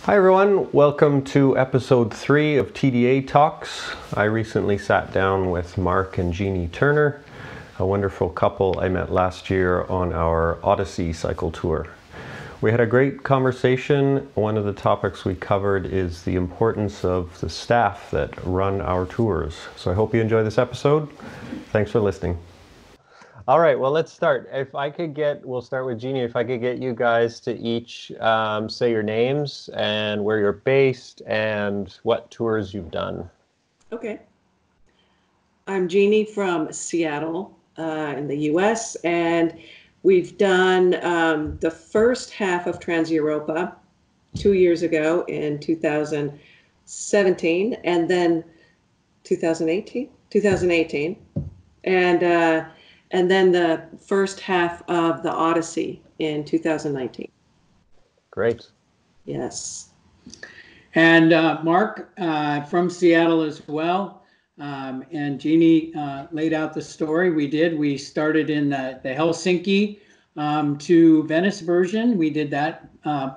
Hi everyone, welcome to episode 3 of TDA Talks. I recently sat down with Mark and Jeanne Turner, a wonderful couple I met last year on our Odyssey cycle tour. We had a great conversation. One of the topics we covered is the importance of the staff that run our tours. So I hope you enjoy this episode. Thanks for listening. All right, well, let's start. We'll start with Jeanne. If I could get you guys to each say your names and where you're based and what tours you've done. Okay. I'm Jeanne from Seattle in the US, and we've done the first half of Trans-Europa 2 years ago in 2017, and then 2018, and then the first half of the Odyssey in 2019. Great. Yes. And Mark from Seattle as well. And Jeanne laid out the story. We started in the Helsinki to Venice version. We did that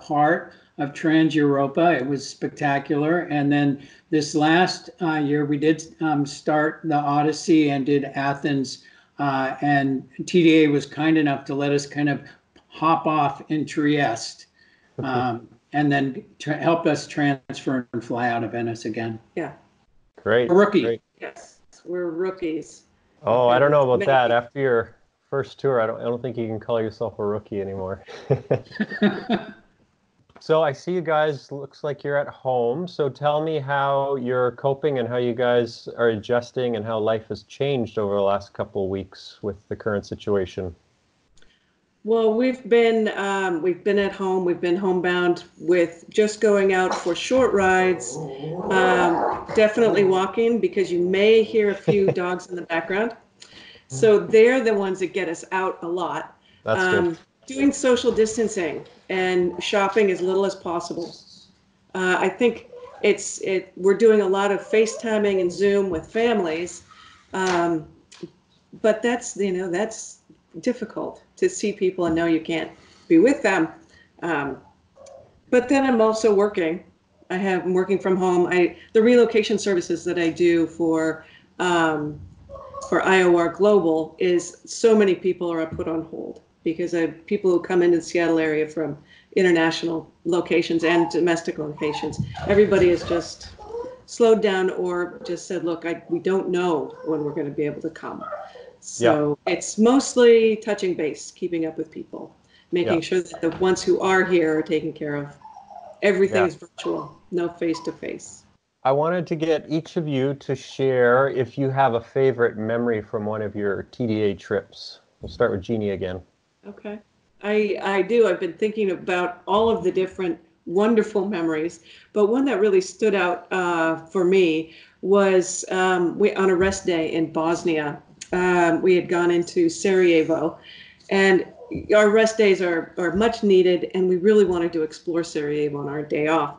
part of Trans-Europa. It was spectacular. And then this last year, we did start the Odyssey and did Athens. And TDA was kind enough to let us kind of hop off in Trieste and then help us transfer and fly out of Venice again. Yeah. Great. A rookie. Great. Yes, we're rookies. Oh, I don't know about that. After your first tour, I don't think you can call yourself a rookie anymore. So I see you guys, looks like you're at home. So tell me how you're coping and how you guys are adjusting and how life has changed over the last couple of weeks with the current situation. Well, we've been at home. We've been homebound with just going out for short rides, definitely walking, because you may hear a few dogs in the background. So they're the ones that get us out a lot. That's good. Doing social distancing and shopping as little as possible. I think we're doing a lot of FaceTiming and Zoom with families, but that's difficult to see people and know you can't be with them. But then I'm also working. I'm working from home. The relocation services that I do for IOR Global is so many people are put on hold because people who come into the Seattle area from international locations and domestic locations, everybody has just slowed down or just said, look, we don't know when we're going to be able to come. So It's mostly touching base, keeping up with people, making sure that the ones who are here are taken care of. Everything is virtual, no face-to-face. I wanted to get each of you to share if you have a favorite memory from one of your TDA trips. We'll start with Jeanne again. Okay. I do. I've been thinking about all of the different wonderful memories, but one that really stood out for me was on a rest day in Bosnia. We had gone into Sarajevo, and our rest days are much needed, and we really wanted to explore Sarajevo on our day off,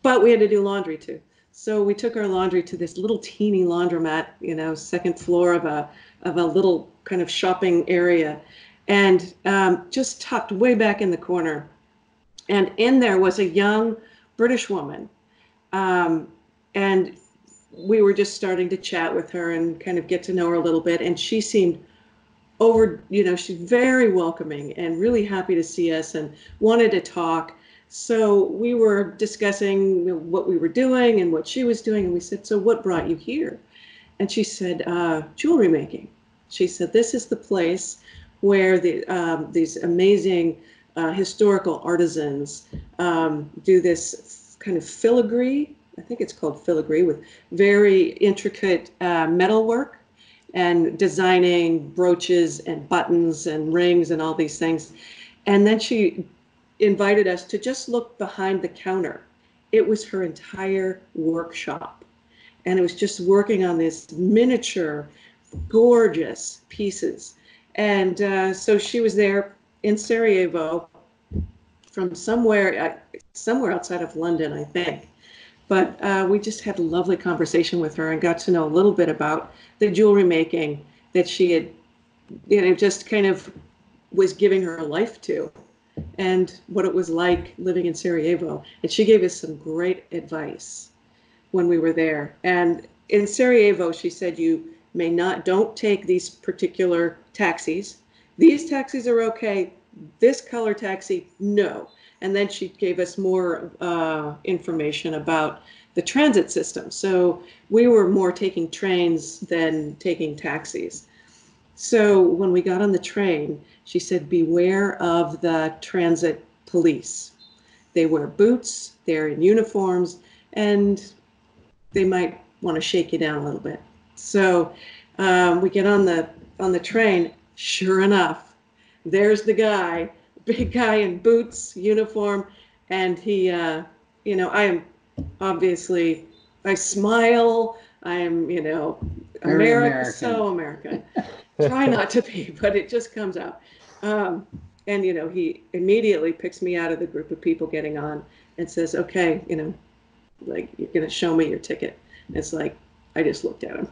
but we had to do laundry too. So we took our laundry to this little teeny laundromat, second floor of a little kind of shopping area, and just tucked way back in the corner. And in there was a young British woman. And we were just starting to chat with her and kind of get to know her a little bit. And she seemed she's very welcoming and really happy to see us and wanted to talk. So we were discussing what we were doing and what she was doing. And we said, so what brought you here? And she said, jewelry making. She said, this is the place where these amazing historical artisans do this kind of filigree. I think it's called filigree, with very intricate metalwork and designing brooches and buttons and rings and all these things. And then she invited us to just look behind the counter. It was her entire workshop. And it was just working on these miniature, gorgeous pieces. And so she was there in Sarajevo from somewhere outside of London, I think. But we just had a lovely conversation with her and got to know a little bit about the jewelry making that she had, just kind of was giving her life to. and what it was like living in Sarajevo. And she gave us some great advice when we were there. And in Sarajevo, she said, don't take these particular taxis. These taxis are okay. This color taxi, no. And then she gave us more information about the transit system. So we were more taking trains than taking taxis. So when we got on the train, she said, beware of the transit police. They wear boots, they're in uniforms, and they might want to shake you down a little bit. So we get on the train. Sure enough, there's the guy, big guy in boots, uniform, and he, I am obviously, I smile. I am, Very American, so American. Try not to be, but it just comes out. And he immediately picks me out of the group of people getting on and says, okay, like, you're going to show me your ticket. And it's like, I just looked at him.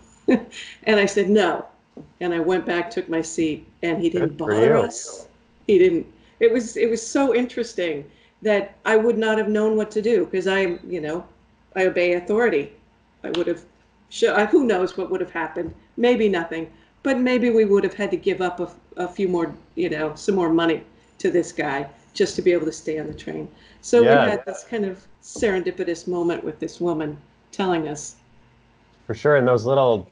And I said, no. And I went back, took my seat, and he didn't bother us. He didn't. It was so interesting that I would not have known what to do, because I obey authority. I would have, who knows what would have happened? Maybe nothing, but maybe we would have had to give up a few more, some more money to this guy just to be able to stay on the train. So we had this kind of serendipitous moment with this woman telling us. For sure, and those little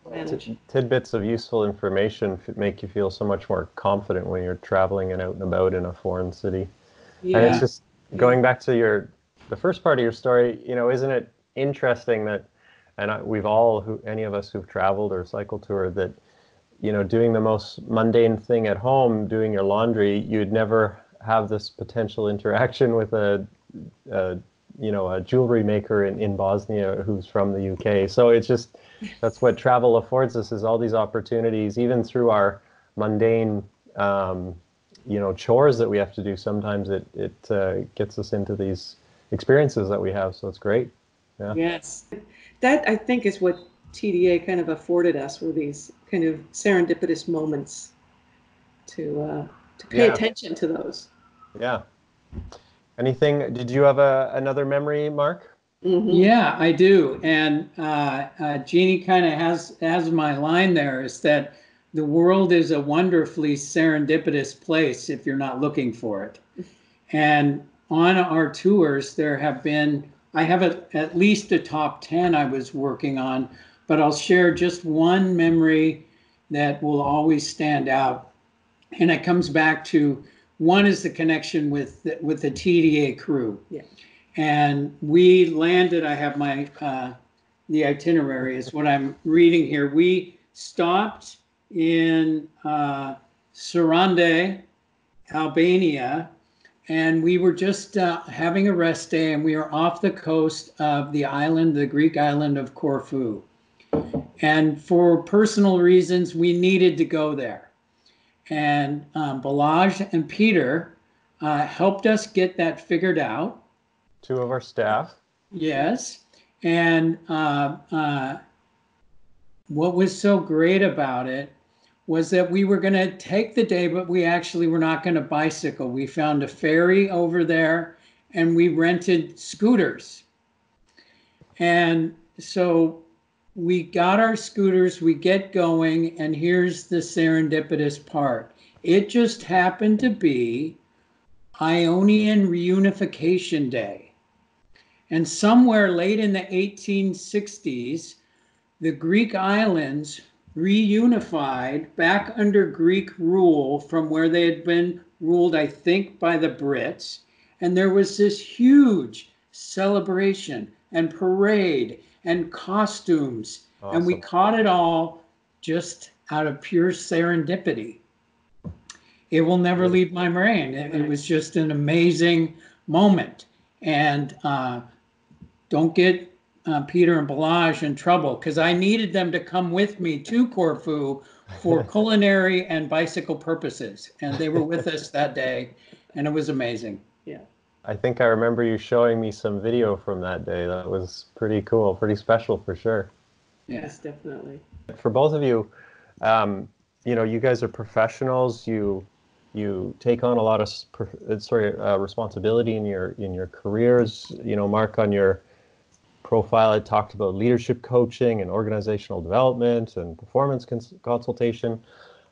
tidbits of useful information make you feel so much more confident when you're traveling and out and about in a foreign city. Yeah. And it's just going back to the first part of your story, isn't it interesting that, and we've all, any of us who've traveled or cycle toured, that, doing the most mundane thing at home, doing your laundry, you'd never have this potential interaction with a jewelry maker in Bosnia who's from the UK. So it's just, that's what travel affords us, is all these opportunities, even through our mundane, chores that we have to do. Sometimes it gets us into these experiences that we have. So it's great. Yeah. Yes. That, I think, is what TDA kind of afforded us, were these kind of serendipitous moments to pay attention to those. Yeah. Anything? Did you have another memory, Mark? Mm-hmm. Yeah, I do. And Jeannie kind of has my line there, is that the world is a wonderfully serendipitous place if you're not looking for it. And on our tours, I have at least a top 10 I was working on, but I'll share just one memory that will always stand out. And it comes back to, one is the connection with the TDA crew. Yeah. And we landed, I have my, the itinerary is what I'm reading here. We stopped in Sarande, Albania, and we were just having a rest day, and we were off the coast of the Greek island of Corfu. And for personal reasons, we needed to go there. And Balazs and Peter helped us get that figured out. Two of our staff. Yes. And what was so great about it was that we were going to take the day, but we actually were not going to bicycle. We found a ferry over there, and we rented scooters. And so we got our scooters, we get going, and here's the serendipitous part. It just happened to be Ionian Reunification Day. And somewhere late in the 1860s, the Greek islands reunified back under Greek rule from where they had been ruled, I think, by the Brits. And there was this huge celebration and parade and costumes. Awesome. And we caught it all just out of pure serendipity. It will never leave my brain. It was just an amazing moment. And don't get Peter and Balazs in trouble, because I needed them to come with me to Corfu for culinary and bicycle purposes. And they were with us that day, and it was amazing. Yeah. I think I remember you showing me some video from that day. That was pretty cool, pretty special for sure. Yes, definitely. For both of you, you guys are professionals. You you take on a lot of responsibility in your careers. You know, Mark, on your profile, I talked about leadership coaching and organizational development and performance consultation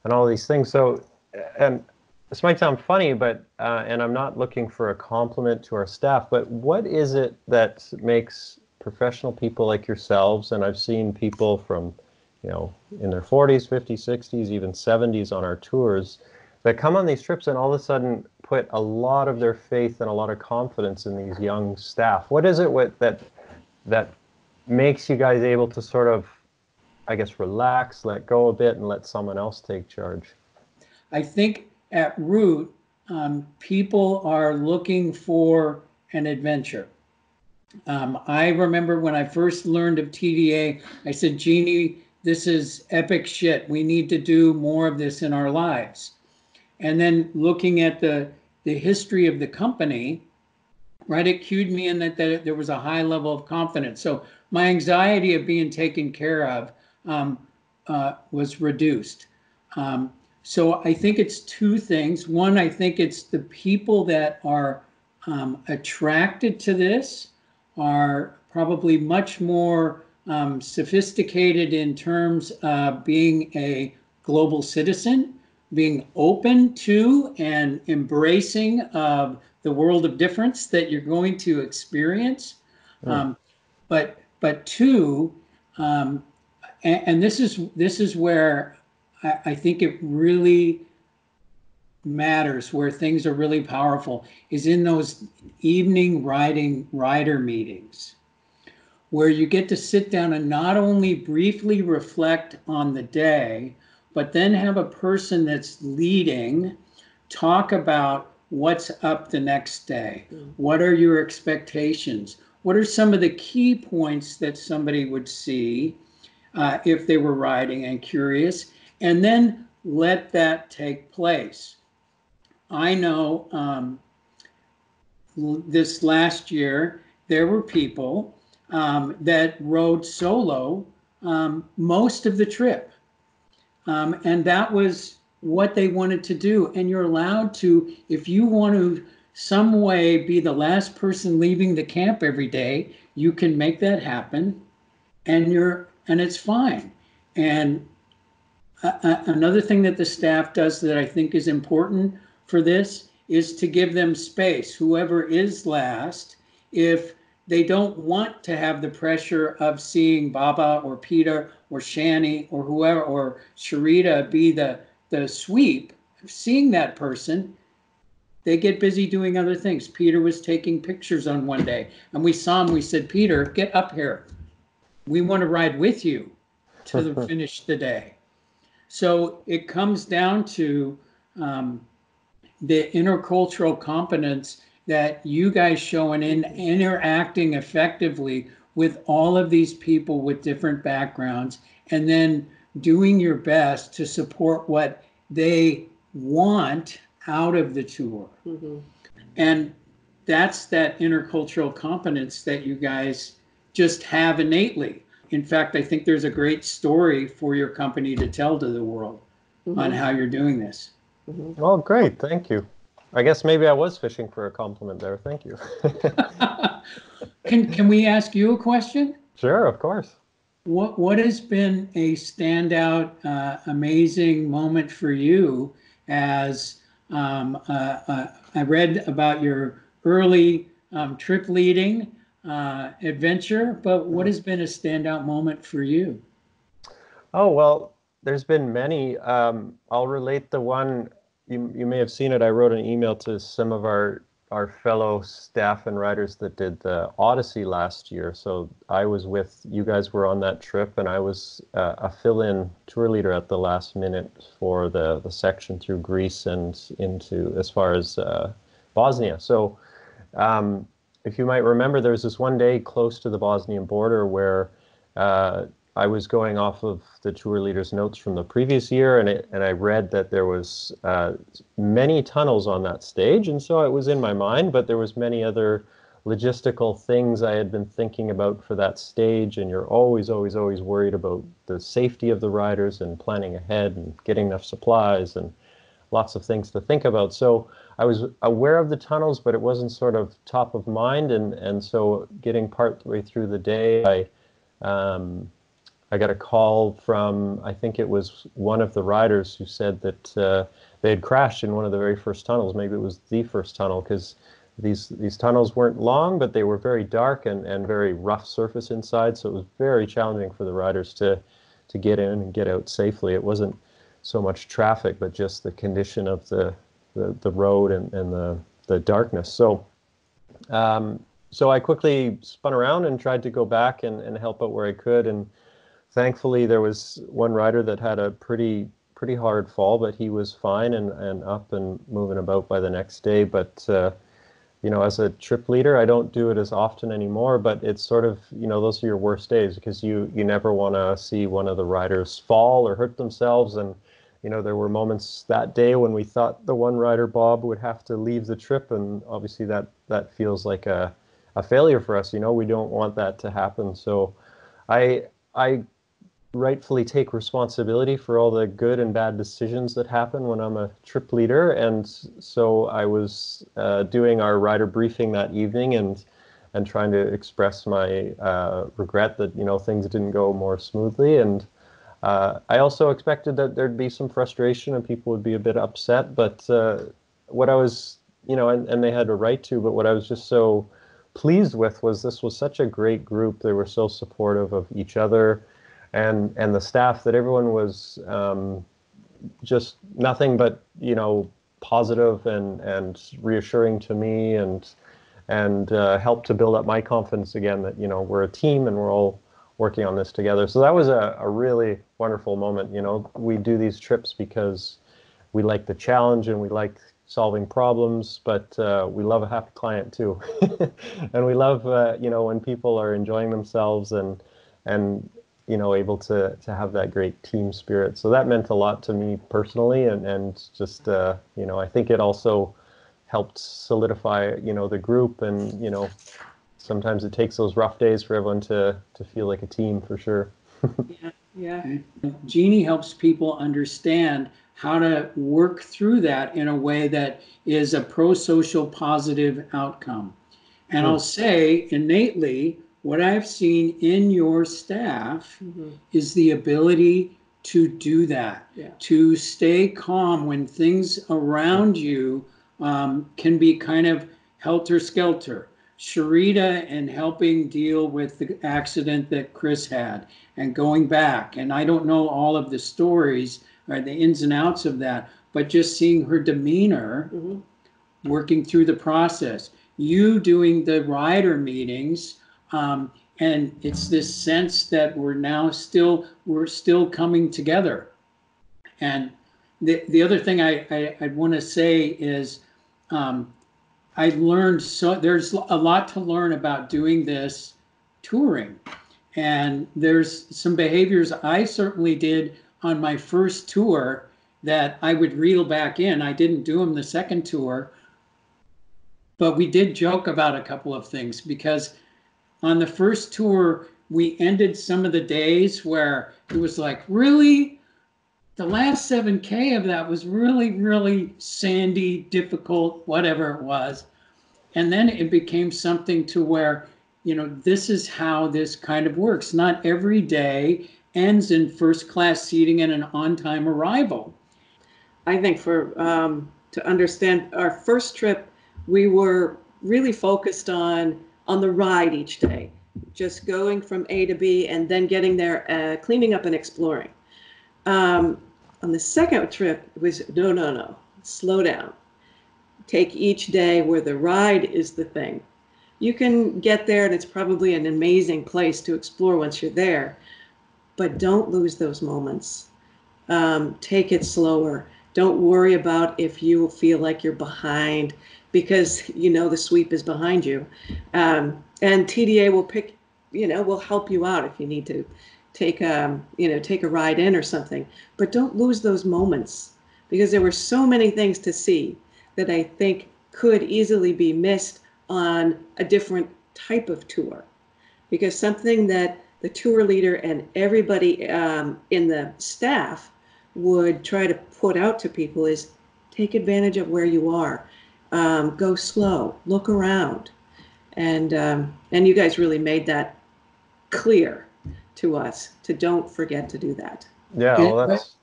and all these things. So, and this might sound funny, but and I'm not looking for a compliment to our staff, but what is it that makes professional people like yourselves, and I've seen people from, you know, in their 40s, 50s, 60s, even 70s on our tours, that come on these trips and all of a sudden put a lot of their faith and a lot of confidence in these young staff? What is it that makes you guys able to sort of, I guess, relax, let go a bit, and let someone else take charge? I think at root, people are looking for an adventure. I remember when I first learned of TDA, I said, Jeannie, this is epic shit. We need to do more of this in our lives. And then looking at the history of the company, right, it cued me in that there was a high level of confidence. So my anxiety of being taken care of was reduced. So I think it's two things. One, I think it's the people that are attracted to this are probably much more sophisticated in terms of being a global citizen, being open to and embracing of the world of difference that you're going to experience. But two, and this is where I think it really matters, where things are really powerful, is in those evening rider meetings, where you get to sit down and not only briefly reflect on the day, but then have a person that's leading talk about what's up the next day. What are your expectations? What are some of the key points that somebody would see if they were riding and curious? And then let that take place. I know this last year, there were people that rode solo most of the trip. And that was what they wanted to do. And you're allowed to, if you want to some way be the last person leaving the camp every day, you can make that happen, and it's fine. And another thing that the staff does that I think is important for this is to give them space. Whoever is last, if they don't want to have the pressure of seeing Baba or Peter or Shanny or whoever, or Sharita be the sweep, seeing that person, they get busy doing other things. Peter was taking pictures on one day, and we saw him. We said, Peter, get up here. We want to ride with you to finish the day. So it comes down to the intercultural competence that you guys showing in interacting effectively with all of these people with different backgrounds, and then doing your best to support what they want out of the tour. And that's that intercultural competence that you guys just have innately. In fact, I think there's a great story for your company to tell to the world on how you're doing this. Oh, great. Thank you. I guess maybe I was fishing for a compliment there. Thank you. Can we ask you a question? Sure, of course. What has been a standout, amazing moment for you as I read about your early trip leading adventure, but what has been a standout moment for you? Oh, well, there's been many. I'll relate the one, you may have seen it. I wrote an email to some of our fellow staff and riders that did the Odyssey last year. So I was you guys were on that trip, and I was a fill-in tour leader at the last minute for the section through Greece and into as far as Bosnia. So if you might remember, there was this one day close to the Bosnian border where I was going off of the tour leader's notes from the previous year, and I read that there was many tunnels on that stage, and so it was in my mind, but there was many other logistical things I had been thinking about for that stage, and you're always, always, always worried about the safety of the riders and planning ahead and getting enough supplies and lots of things to think about. So I was aware of the tunnels, but it wasn't sort of top of mind. And so getting partway through the day, I got a call from, I think it was one of the riders who said that they had crashed in one of the very first tunnels. Maybe it was the first tunnel, because these tunnels weren't long, but they were very dark and very rough surface inside. So it was very challenging for the riders to get in and get out safely. It wasn't so much traffic, but just the condition of the road and the darkness. So so I quickly spun around and tried to go back and help out where I could. And thankfully, there was one rider that had a pretty hard fall, but he was fine and up and moving about by the next day. But you know, as a trip leader, I don't do it as often anymore, but it's sort of, you know, those are your worst days, because you never want to see one of the riders fall or hurt themselves. And you know, there were moments that day when we thought the one rider, Bob, would have to leave the trip, and obviously that feels like a failure for us. You know, we don't want that to happen. So I rightfully take responsibility for all the good and bad decisions that happen when I'm a trip leader. And so I was doing our rider briefing that evening and trying to express my regret that, you know, things didn't go more smoothly. And I also expected that there'd be some frustration and people would be a bit upset. But what I was, you know, and they had a right to, but what I was just so pleased with was this was such a great group. They were so supportive of each other. And the staff, that everyone was just nothing but, you know, positive and reassuring to me, and helped to build up my confidence again that, you know, we're a team and we're all working on this together. So that was a really wonderful moment. You know, we do these trips because we like the challenge and we like solving problems, but we love a happy client too. And we love, you know, when people are enjoying themselves and you know, able to have that great team spirit. So that meant a lot to me personally, and just, you know, I think it also helped solidify, you know, the group. And, you know, sometimes it takes those rough days for everyone to feel like a team, for sure. Yeah. Jeanne helps people understand how to work through that in a way that is a pro-social positive outcome. And I'll say innately, what I've seen in your staff is the ability to do that, to stay calm when things around you can be kind of helter-skelter. Sharita and helping deal with the accident that Chris had and going back. And I don't know all of the stories or the ins and outs of that, but just seeing her demeanor working through the process. You doing the rider meetings, and it's this sense that we're still coming together. And the other thing I want to say is I learned, so there's a lot to learn about doing this touring. And there's some behaviors I certainly did on my first tour that I would reel back in. I didn't do them the second tour, but we did joke about a couple of things, because on the first tour, we ended some of the days where it was like, really? The last 7K of that was really, really sandy, difficult, whatever it was. And then it became something to where, you know, this is how this kind of works. Not every day ends in first class seating and an on-time arrival. I think to understand our first trip, we were really focused on the ride each day, just going from A to B and then getting there, cleaning up and exploring. On the second trip, it was no, slow down. Take each day where the ride is the thing. You can get there and it's probably an amazing place to explore once you're there, but don't lose those moments. Take it slower. Don't worry about if you feel like you're behind, because you know the sweep is behind you. And TDA will help you out if you need to take a ride in or something. But don't lose those moments, because there were so many things to see that I think could easily be missed on a different type of tour. Because something that the tour leader and everybody in the staff would try to put out to people is take advantage of where you are. Go slow, look around. And you guys really made that clear to us, to don't forget to do that. Yeah, well, that's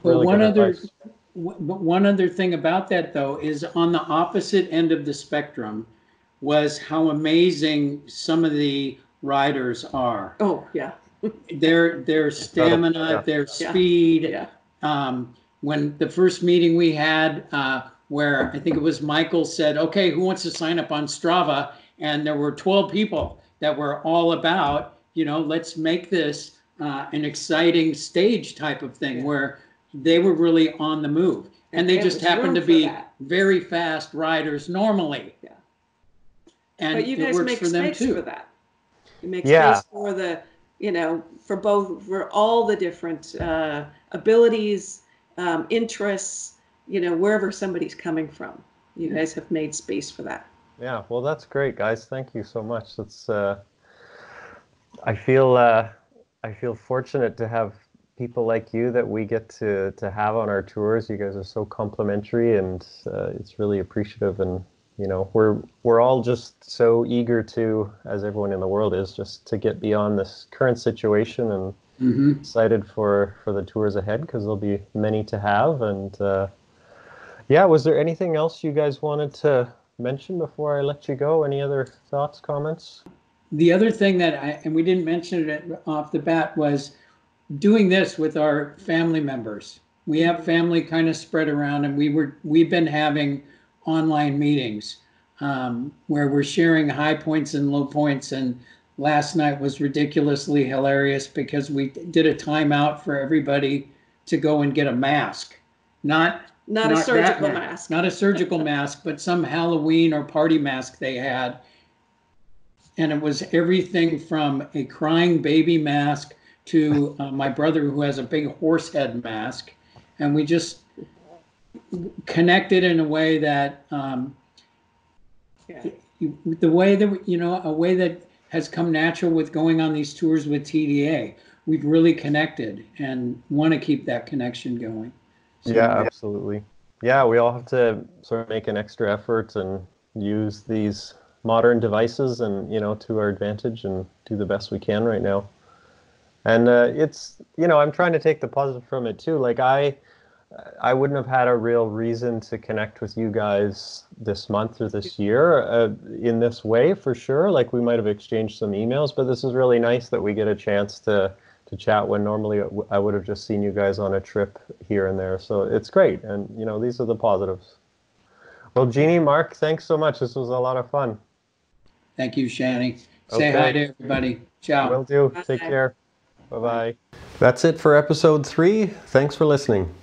really good advice. But one other thing about that, though, is on the opposite end of the spectrum was how amazing some of the riders are. Oh, yeah. Their stamina, their speed. Yeah. When the first meeting we had, where I think it was Michael said, okay, who wants to sign up on Strava? And there were 12 people that were all about, let's make this an exciting stage type of thing, where they were really on the move. And they just happened to be very fast riders normally. Yeah. And but you guys it works make for them space too. for that. You make space for the, for all the different abilities, interests, wherever somebody's coming from. You guys have made space for that. Yeah, well, that's great, guys. Thank you so much. That's I feel fortunate to have people like you that we get to have on our tours. You guys are so complimentary, and it's really appreciative. And we're all just so eager to, as everyone in the world is, just to get beyond this current situation, and excited for the tours ahead, because there'll be many to have. And was there anything else you guys wanted to mention before I let you go? Any other thoughts, comments? The other thing and we didn't mention it off the bat, was doing this with our family members. We have family kind of spread around, and we've been having online meetings where we're sharing high points and low points. And last night was ridiculously hilarious because we did a timeout for everybody to go and get a mask. Not a surgical mask. Not a surgical mask, but some Halloween or party mask they had. And it was everything from a crying baby mask to my brother, who has a big horse head mask. And we just connected in a way that, a way that has come natural with going on these tours with TDA. We've really connected and want to keep that connection going. So, yeah, absolutely. Yeah, we all have to sort of make an extra effort and use these modern devices and, to our advantage, and do the best we can right now. And it's, I'm trying to take the positive from it too. Like I wouldn't have had a real reason to connect with you guys this month or this year in this way, for sure. Like we might have exchanged some emails, but this is really nice that we get a chance to chat, when normally I would have just seen you guys on a trip here and there. So it's great. And, these are the positives. Well, Jeannie, Mark, thanks so much. This was a lot of fun. Thank you, Shanny. Say hi to everybody. Ciao. Will do. Take care. Bye-bye. That's it for episode 3. Thanks for listening.